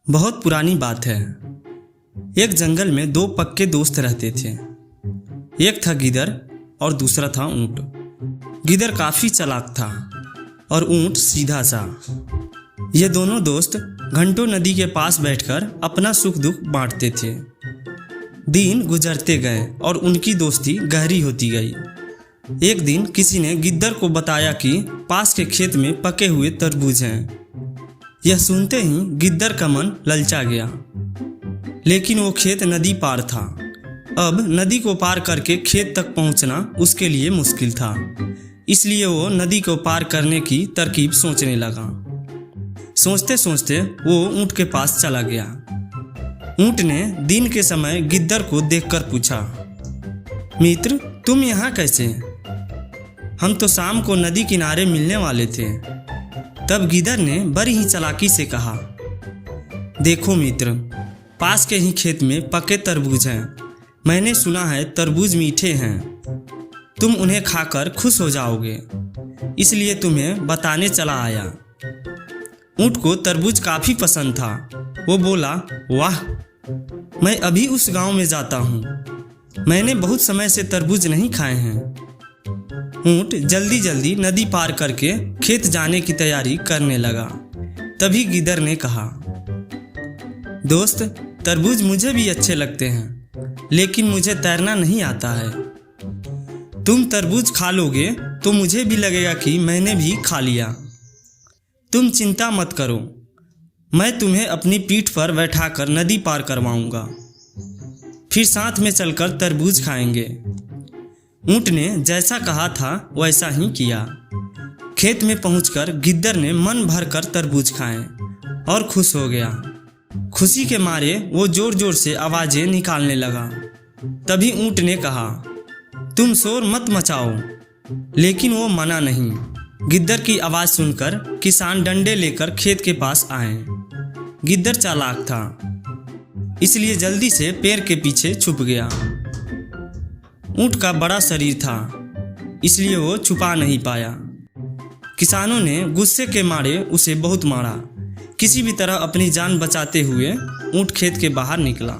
बहुत पुरानी बात है। एक जंगल में दो पक्के दोस्त रहते थे। एक था गिदर और दूसरा था ऊंट। गिदर काफी चालाक था और ऊंट सीधा सा। ये दोनों दोस्त घंटों नदी के पास बैठकर अपना सुख दुख बांटते थे। दिन गुजरते गए और उनकी दोस्ती गहरी होती गई। एक दिन किसी ने गिद्दर को बताया कि पास के खेत में पके हुए तरबूज हैं। यह सुनते ही गिद्दर का मन ललचा गया, लेकिन वो खेत नदी पार था। अब नदी को पार करके खेत तक पहुंचना उसके लिए मुश्किल था, इसलिए वो नदी को पार करने की तरकीब सोचने लगा। सोचते सोचते वो ऊंट के पास चला गया। ऊंट ने दिन के समय गिद्दर को देखकर पूछा, मित्र तुम यहाँ कैसे? हम तो शाम को नदी किनारे मिलने वाले थे। तब गिद्दर ने बड़ी ही चालाकी से कहा, देखो मित्र, पास के ही खेत में पके तरबूज हैं। मैंने सुना है तरबूज मीठे हैं। तुम उन्हें खाकर खुश हो जाओगे, इसलिए तुम्हें बताने चला आया। ऊंट को तरबूज काफी पसंद था। वो बोला, वाह, मैं अभी उस गांव में जाता हूँ। मैंने बहुत समय से तरबूज नहीं खाए हैं। ऊंट जल्दी जल्दी नदी पार करके खेत जाने की तैयारी करने लगा। तभी गिद्दर ने कहा, दोस्त, तरबूज मुझे भी अच्छे लगते हैं, लेकिन मुझे तैरना नहीं आता है। तुम तरबूज खा लोगे तो मुझे भी लगेगा कि मैंने भी खा लिया। तुम चिंता मत करो, मैं तुम्हें अपनी पीठ पर बैठाकर नदी पार करवाऊंगा। फिर साथ में चलकर तरबूज खाएंगे। ऊंट ने जैसा कहा था वैसा ही किया। खेत में पहुंचकर गिद्दर ने मन भरकर तरबूज खाए और खुश हो गया। खुशी के मारे वो जोर जोर से आवाजें निकालने लगा। तभी ऊंट ने कहा, तुम शोर मत मचाओ, लेकिन वो मना नहीं। गिद्दर की आवाज सुनकर किसान डंडे लेकर खेत के पास आए। गिद्दर चालाक था, इसलिए जल्दी से पेड़ के पीछे छुप गया। ऊंट का बड़ा शरीर था, इसलिए वो छुपा नहीं पाया। किसानों ने गुस्से के मारे उसे बहुत मारा। किसी भी तरह अपनी जान बचाते हुए ऊंट खेत के बाहर निकला।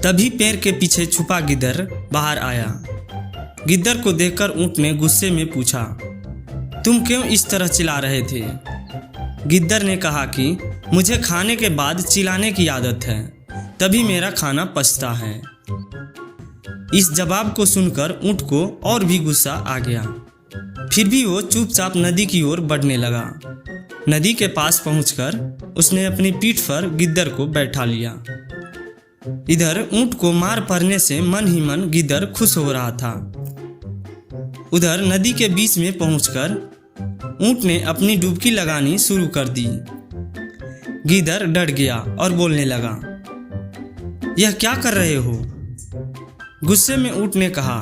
तभी पेड़ के पीछे छुपा गिद्दर बाहर आया। गिद्दर को देखकर ऊंट ने गुस्से में पूछा, तुम क्यों इस तरह चिल्ला रहे थे? गिद्दर ने कहा कि मुझे खाने के बाद चिल्लाने की आदत है, तभी मेरा खाना पचता है। इस जवाब को सुनकर ऊंट को और भी गुस्सा आ गया। फिर भी वो चुपचाप नदी की ओर बढ़ने लगा। नदी के पास पहुंचकर उसने अपनी पीठ पर गिद्दर को बैठा लिया। इधर ऊंट को मार पड़ने से मन ही मन गिद्दर खुश हो रहा था। उधर नदी के बीच में पहुंचकर ऊंट ने अपनी डुबकी लगानी शुरू कर दी। गिद्दर डर गया और बोलने लगा, यह क्या कर रहे हो? गुस्से में ऊंट ने कहा,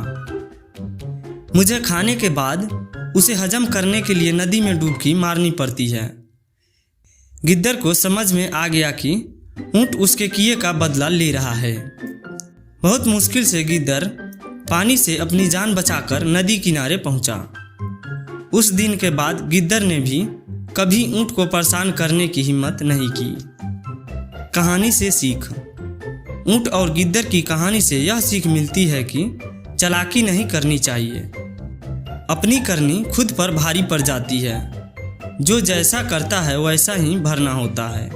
मुझे खाने के बाद उसे हजम करने के लिए नदी में डुबकी मारनी पड़ती है। गिद्दर को समझ में आ गया कि ऊंट उसके किए का बदला ले रहा है। बहुत मुश्किल से गिद्दर पानी से अपनी जान बचाकर नदी किनारे पहुंचा। उस दिन के बाद गिद्दर ने भी कभी ऊंट को परेशान करने की हिम्मत नहीं की। कहानी से सीख। ऊंट और गिद्दर की कहानी से यह सीख मिलती है कि चालाकी नहीं करनी चाहिए। अपनी करनी खुद पर भारी पड़ जाती है। जो जैसा करता है वैसा ही भरना होता है।